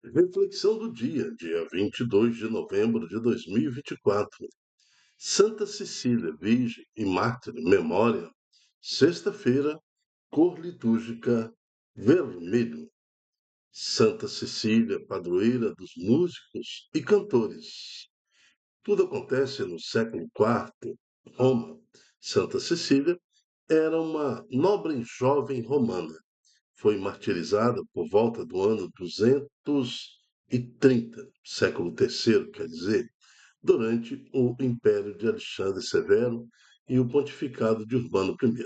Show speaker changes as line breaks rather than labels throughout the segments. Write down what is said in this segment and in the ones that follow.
Reflexão do dia 22 de novembro de 2024. Santa Cecília, Virgem e Mártir, memória. Sexta-feira, cor litúrgica vermelho. Santa Cecília, padroeira dos músicos e cantores. Tudo acontece no século IV, Roma. Santa Cecília era uma nobre jovem romana. Foi martirizada por volta do ano 230, século terceiro, quer dizer, durante o império de Alexandre Severo e o pontificado de Urbano I.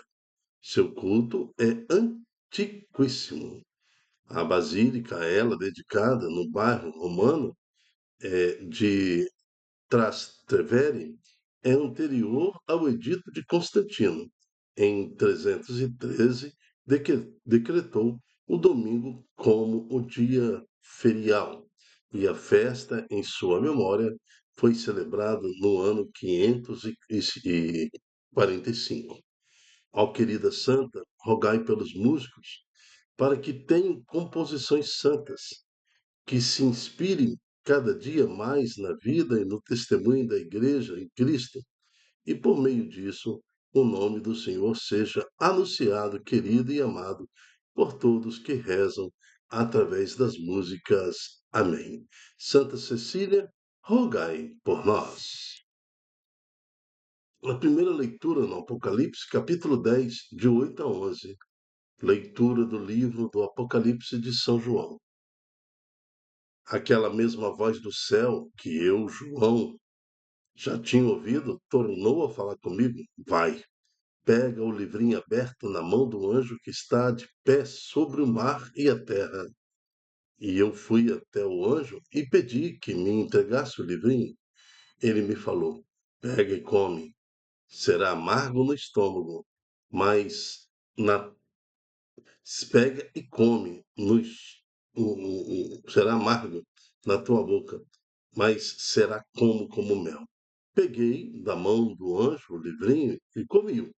Seu culto é antiquíssimo. A basílica a ela dedicada no bairro romano de Trastevere é anterior ao Edito de Constantino. Em 313, decretou o domingo como o dia ferial, e a festa em sua memória foi celebrada no ano 545. Ó querida Santa, rogai pelos músicos para que tenham composições santas, que se inspirem cada dia mais na vida e no testemunho da Igreja em Cristo, e por meio disso o nome do Senhor seja anunciado, querido e amado por todos que rezam através das músicas. Amém. Santa Cecília, rogai por nós. Na primeira leitura no Apocalipse, capítulo 10, de 8 a 11, leitura do livro do Apocalipse de São João. Aquela mesma voz do céu que eu, João, já tinha ouvido, tornou a falar comigo. Vai, pega o livrinho aberto na mão do anjo que está de pé sobre o mar e a terra. E eu fui até o anjo e pedi que me entregasse o livrinho. Ele me falou: pega e come. Será amargo no estômago, mas na pega e come. Será amargo na tua boca, mas será como mel. Peguei da mão do anjo o livrinho e comi-o.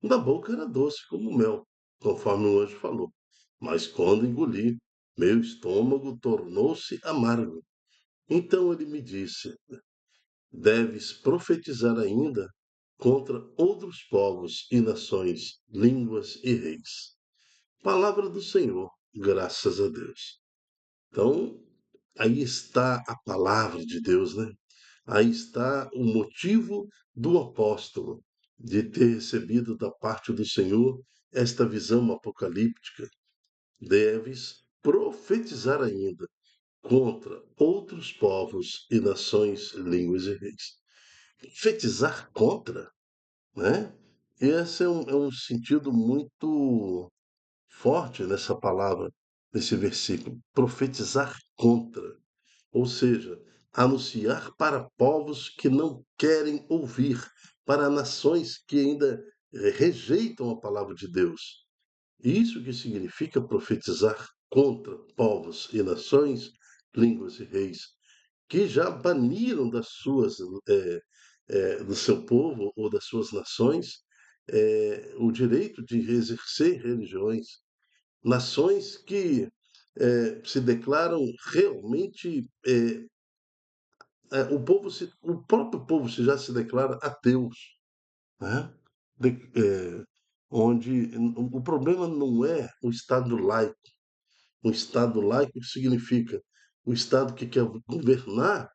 Da boca era doce como mel, conforme o anjo falou. Mas quando engoli, meu estômago tornou-se amargo. Então ele me disse: deves profetizar ainda contra outros povos e nações, línguas e reis. Palavra do Senhor, graças a Deus. Então, aí está a palavra de Deus, né? Aí está o motivo do apóstolo de ter recebido da parte do Senhor esta visão apocalíptica. Deves profetizar ainda contra outros povos e nações, línguas e reis. Profetizar contra, né? Esse é um sentido muito forte nessa palavra, nesse versículo. Profetizar contra. Ou seja, anunciar para povos que não querem ouvir, para nações que ainda rejeitam a palavra de Deus. Isso que significa profetizar contra povos e nações, línguas e reis, que já baniram do seu povo ou das suas nações o direito de exercer religiões. Nações que se declaram realmente o próprio povo já se declara ateus, né? De- é, onde o problema não é o Estado laico. O Estado laico significa o Estado que quer governar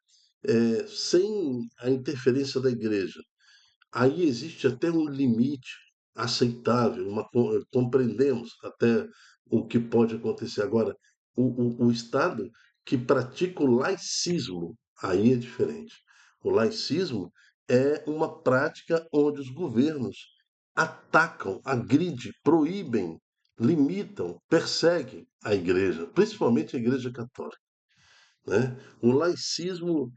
sem a interferência da Igreja. Aí existe até um limite aceitável, compreendemos até o que pode acontecer. Agora, o Estado que pratica o laicismo, aí é diferente. O laicismo é uma prática onde os governos atacam, agridem, proíbem, limitam, perseguem a igreja, principalmente a igreja católica, né? O laicismo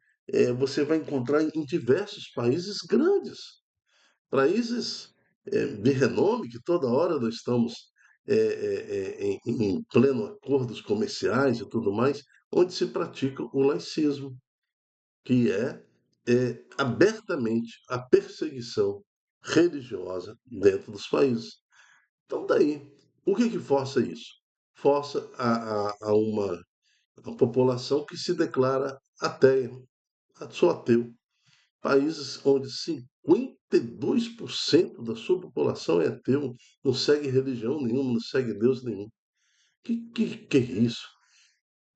você vai encontrar em diversos países grandes, países de renome, que toda hora nós estamos em pleno acordos comerciais e tudo mais, onde se pratica o laicismo, que é abertamente a perseguição religiosa dentro dos países. Então, daí, o que força isso? Força a A população que se declara ateia, sou ateu. Países onde 52% da sua população é ateu, não segue religião nenhuma, não segue Deus nenhum. Que é isso?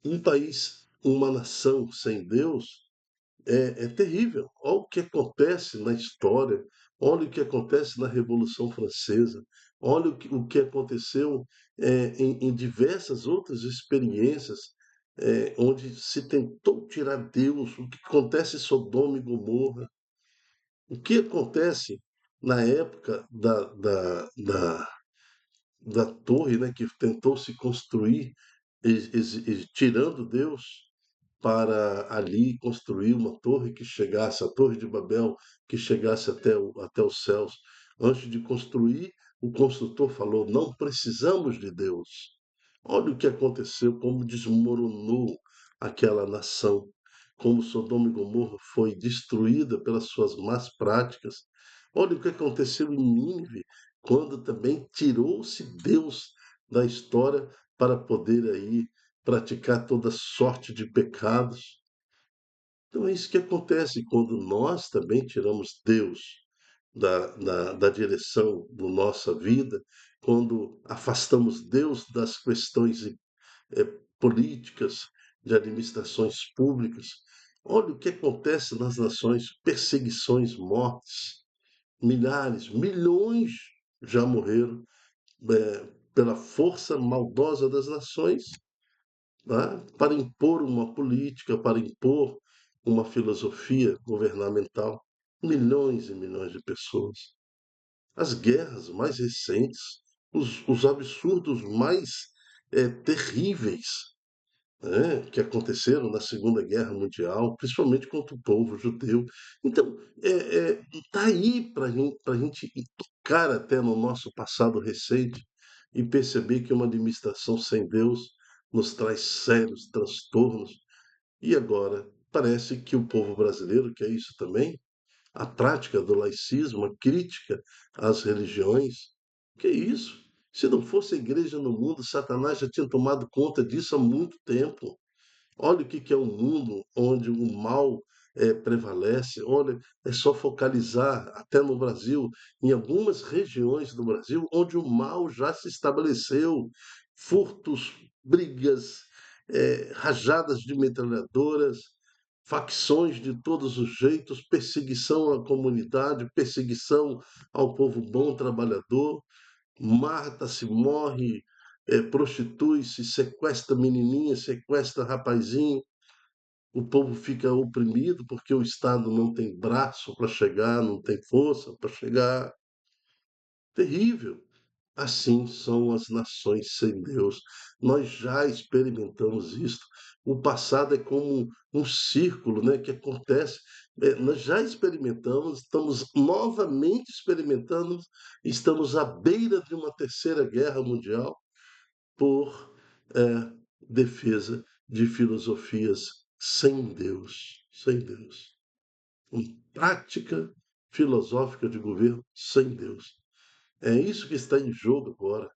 Um país, uma nação sem Deus é terrível. Olha o que acontece na história, olha o que acontece na Revolução Francesa, olha o que aconteceu em diversas outras experiências onde se tentou tirar Deus, o que acontece em Sodoma e Gomorra, o que acontece na época da torre, né, que tentou se construir, tirando Deus, para ali construir uma torre que chegasse, a Torre de Babel, que chegasse até os céus. Antes de construir, o construtor falou: não precisamos de Deus. Olha o que aconteceu, como desmoronou aquela nação, como Sodoma e Gomorra foi destruída pelas suas más práticas. Olha o que aconteceu em Nínive, quando também tirou-se Deus da história para poder aí praticar toda sorte de pecados. Então é isso que acontece quando nós também tiramos Deus da direção da nossa vida, quando afastamos Deus das questões políticas, de administrações públicas. Olha o que acontece nas nações: perseguições, mortes, milhares, milhões já morreram pela força maldosa das nações, né, para impor uma política, para impor uma filosofia governamental. Milhões e milhões de pessoas. As guerras mais recentes, os absurdos mais terríveis, né, que aconteceram na Segunda Guerra Mundial, principalmente contra o povo judeu. Então, está aí para a gente tocar até no nosso passado recente e perceber que uma administração sem Deus nos traz sérios transtornos. E agora, parece que o povo brasileiro quer isso também, a prática do laicismo, a crítica às religiões. Que é isso? Se não fosse a igreja no mundo, Satanás já tinha tomado conta disso há muito tempo. Olha o que é um mundo onde o mal prevalece. Olha, é só focalizar, até no Brasil, em algumas regiões do Brasil, onde o mal já se estabeleceu. Furtos, brigas, rajadas de metralhadoras, facções de todos os jeitos, perseguição à comunidade, perseguição ao povo bom trabalhador. Mata-se, morre, prostitui-se, sequestra menininha, sequestra rapazinho. O povo fica oprimido porque o Estado não tem braço para chegar, não tem força para chegar. Terrível. Assim são as nações sem Deus. Nós já experimentamos isso. O passado é como um círculo, né, que acontece. Nós já experimentamos, estamos novamente experimentando, estamos à beira de uma terceira guerra mundial por defesa de filosofias sem Deus, sem Deus. Uma prática filosófica de governo sem Deus. É isso que está em jogo agora.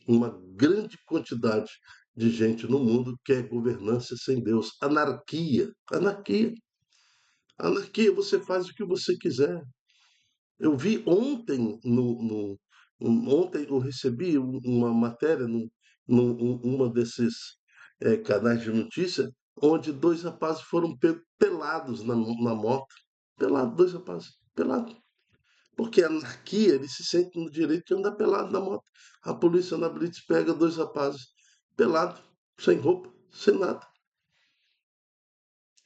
Uma grande quantidade de gente no mundo quer governança sem Deus. Anarquia. Anarquia. Anarquia, você faz o que você quiser. Eu vi ontem, ontem eu recebi uma matéria uma desses canais de notícia, onde dois rapazes foram pegos pelados na moto. Pelados, dois rapazes, pelados. Porque a anarquia, eles se sentem no direito de andar pelado na moto. A polícia na Blitz pega dois rapazes pelados, sem roupa, sem nada.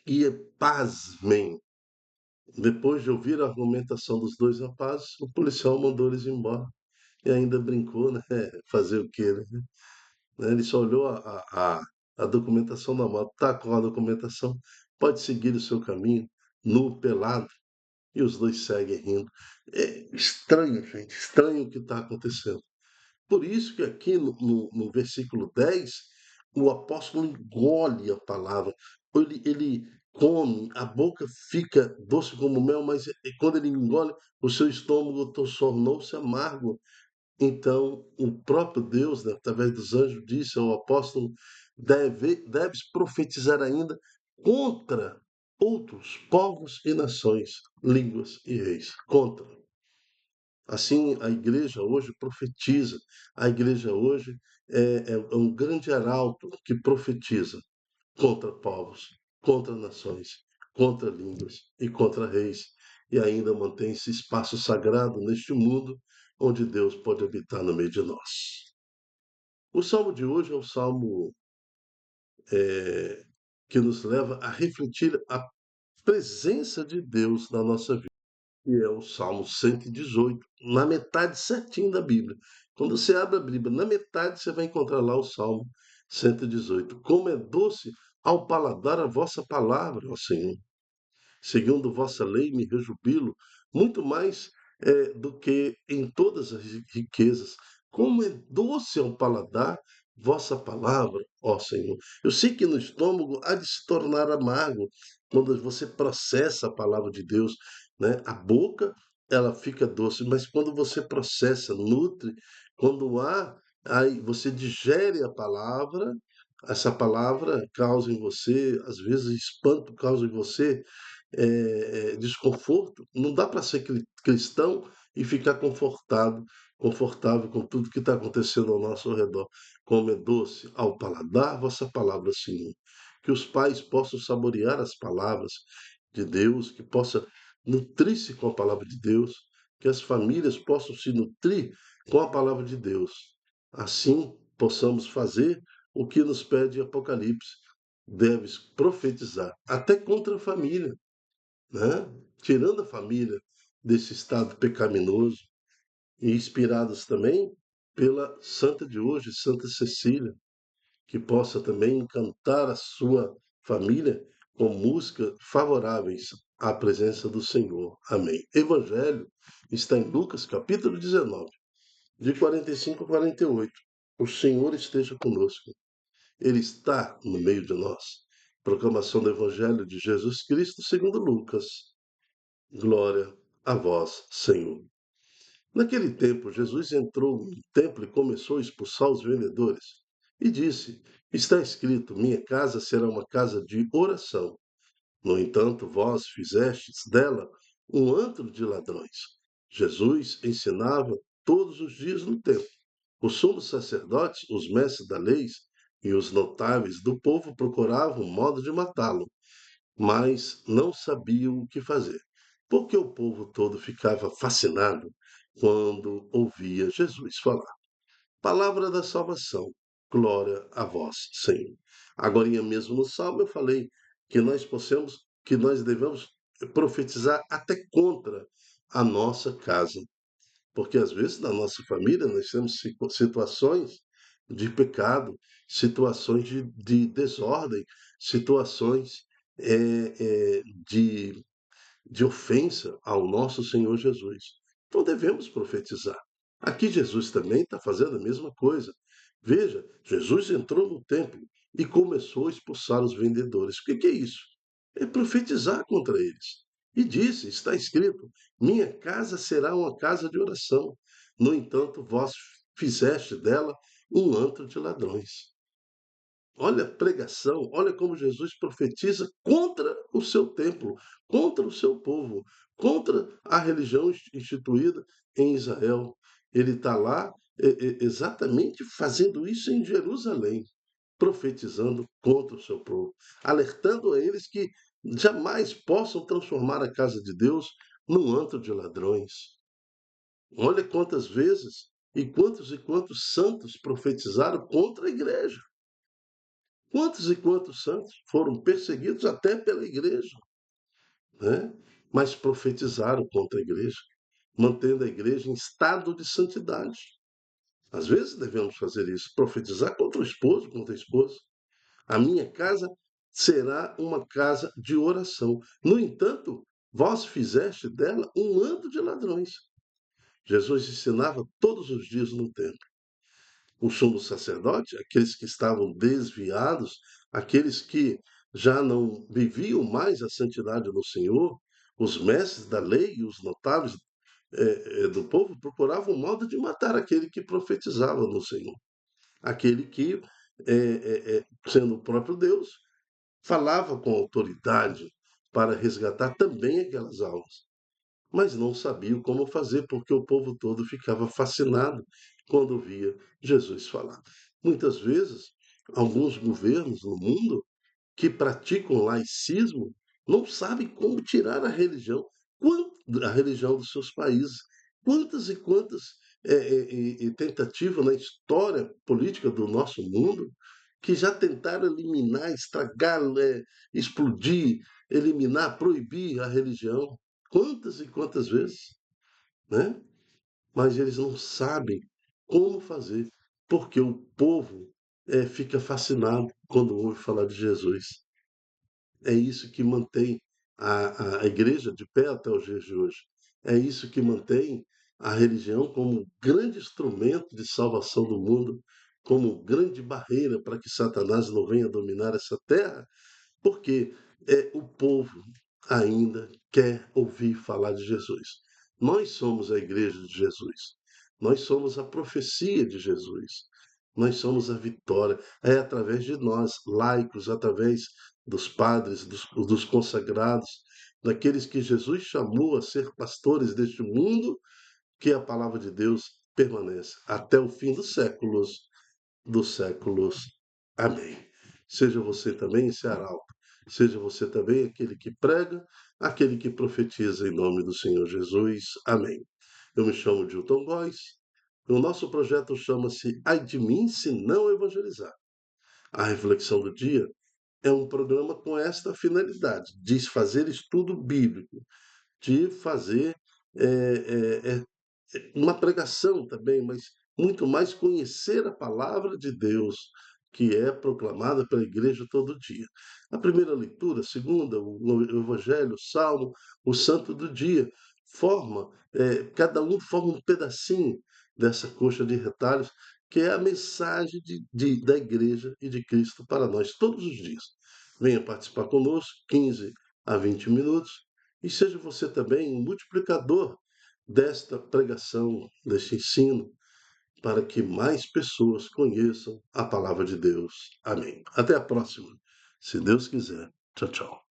E pasmem, depois de ouvir a argumentação dos dois rapazes, o policial mandou eles embora. E ainda brincou, né? Fazer o quê, né? Ele só olhou a documentação da moto, tá com a documentação, pode seguir o seu caminho, nu, pelado, e os dois seguem rindo. É estranho, gente, estranho o que está acontecendo. Por isso que aqui no versículo 10, o apóstolo engole a palavra. Ele come, a boca fica doce como mel, mas quando ele engole, o seu estômago tornou-se amargo. Então, o próprio Deus, né, através dos anjos, disse ao apóstolo: deves profetizar ainda contra outros povos e nações, línguas e reis. Contra. Assim, a igreja hoje profetiza. A igreja hoje é um grande arauto que profetiza contra povos, contra nações, contra línguas e contra reis. E ainda mantém esse espaço sagrado neste mundo onde Deus pode habitar no meio de nós. O salmo de hoje é um salmo que nos leva a refletir a presença de Deus na nossa vida. E é o Salmo 118, na metade certinho da Bíblia. Quando você abre a Bíblia, na metade você vai encontrar lá o Salmo 118. Como é doce ao paladar a vossa palavra, ó Senhor. Segundo vossa lei me rejubilo, muito mais do que em todas as riquezas. Como é doce ao paladar vossa palavra, ó Senhor. Eu sei que no estômago há de se tornar amargo quando você processa a palavra de Deus, né? A boca, ela fica doce, mas quando você processa, nutre, quando há, aí você digere a palavra, essa palavra causa em você, às vezes espanto causa em você desconforto. Não dá para ser cristão e ficar confortável com tudo que está acontecendo ao nosso redor. Como é doce ao paladar vossa palavra, Senhor. Que os pais possam saborear as palavras de Deus, que possa nutrir-se com a palavra de Deus, que as famílias possam se nutrir com a palavra de Deus. Assim possamos fazer o que nos pede Apocalipse. Deves profetizar, até contra a família, né? Tirando a família desse estado pecaminoso e inspirados também pela santa de hoje, Santa Cecília, que possa também encantar a sua família com músicas favoráveis à presença do Senhor. Amém. Evangelho está em Lucas, capítulo 19, de 45 a 48. O Senhor esteja conosco. Ele está no meio de nós. Proclamação do Evangelho de Jesus Cristo segundo Lucas. Glória a vós, Senhor. Naquele tempo, Jesus entrou no templo e começou a expulsar os vendedores. E disse: Está escrito: Minha casa será uma casa de oração. No entanto, vós fizestes dela um antro de ladrões. Jesus ensinava todos os dias no templo. Os sumos sacerdotes, os mestres da lei e os notáveis do povo procuravam modo de matá-lo, mas não sabiam o que fazer, porque o povo todo ficava fascinado quando ouvia Jesus falar. Palavra da salvação. Glória a vós, Senhor. Agora mesmo no Salmo eu falei que nós devemos profetizar até contra a nossa casa, porque às vezes na nossa família nós temos situações de pecado, situações de desordem, situações eh, eh, de, de ofensa ao nosso Senhor Jesus. Então devemos profetizar. Aqui Jesus também está fazendo a mesma coisa. Veja, Jesus entrou no templo e começou a expulsar os vendedores. O que é isso? É profetizar contra eles. E disse: está escrito: Minha casa será uma casa de oração. No entanto, vós fizeste dela um antro de ladrões. Olha a pregação, olha como Jesus profetiza contra o seu templo, contra o seu povo, contra a religião instituída em Israel. Ele está lá exatamente fazendo isso em Jerusalém, profetizando contra o seu povo, alertando a eles que jamais possam transformar a casa de Deus num antro de ladrões. Olha quantas vezes e quantos santos profetizaram contra a igreja. Quantos e quantos santos foram perseguidos até pela igreja, né? Mas profetizaram contra a igreja, mantendo a igreja em estado de santidade. Às vezes devemos fazer isso, profetizar contra o esposo, contra a esposa. A minha casa será uma casa de oração. No entanto, vós fizeste dela um ando de ladrões. Jesus ensinava todos os dias no templo. O sumo sacerdote, aqueles que estavam desviados, aqueles que já não viviam mais a santidade do Senhor, os mestres da lei e os notáveis do povo procuravam um modo de matar aquele que profetizava no Senhor, aquele que sendo o próprio Deus, falava com autoridade para resgatar também aquelas almas, mas não sabiam como fazer, porque o povo todo ficava fascinado quando via Jesus falar. Muitas vezes, alguns governos no mundo que praticam laicismo não sabem como tirar a religião dos seus países. Quantas e quantas tentativas na história política do nosso mundo que já tentaram eliminar, estragar, explodir, eliminar, proibir a religião. Quantas e quantas vezes, né? Mas eles não sabem como fazer, porque o povo fica fascinado quando ouve falar de Jesus. É isso que mantém a igreja de pé até os dias de hoje. É isso que mantém a religião como um grande instrumento de salvação do mundo, como grande barreira para que Satanás não venha dominar essa terra, porque o povo ainda quer ouvir falar de Jesus. Nós somos a igreja de Jesus. Nós somos a profecia de Jesus. Nós somos a vitória. É através de nós, laicos, através dos padres, dos consagrados, daqueles que Jesus chamou a ser pastores deste mundo, que a palavra de Deus permanece até o fim dos séculos. Amém. Seja você também esse arauto, seja você também aquele que prega, aquele que profetiza em nome do Senhor Jesus. Amém. Eu me chamo Dilton Góes. O nosso projeto chama-se Ai de mim se não evangelizar. A reflexão do dia é um programa com esta finalidade, de fazer estudo bíblico, de fazer é, é, uma pregação também, mas muito mais conhecer a palavra de Deus, que é proclamada pela igreja todo dia. A primeira leitura, a segunda, o Evangelho, o Salmo, o Santo do Dia, cada um forma um pedacinho dessa coxa de retalhos, que é a mensagem da igreja e de Cristo para nós todos os dias. Venha participar conosco, 15 a 20 minutos, e seja você também um multiplicador desta pregação, deste ensino, para que mais pessoas conheçam a palavra de Deus. Amém. Até a próxima, se Deus quiser. Tchau, tchau.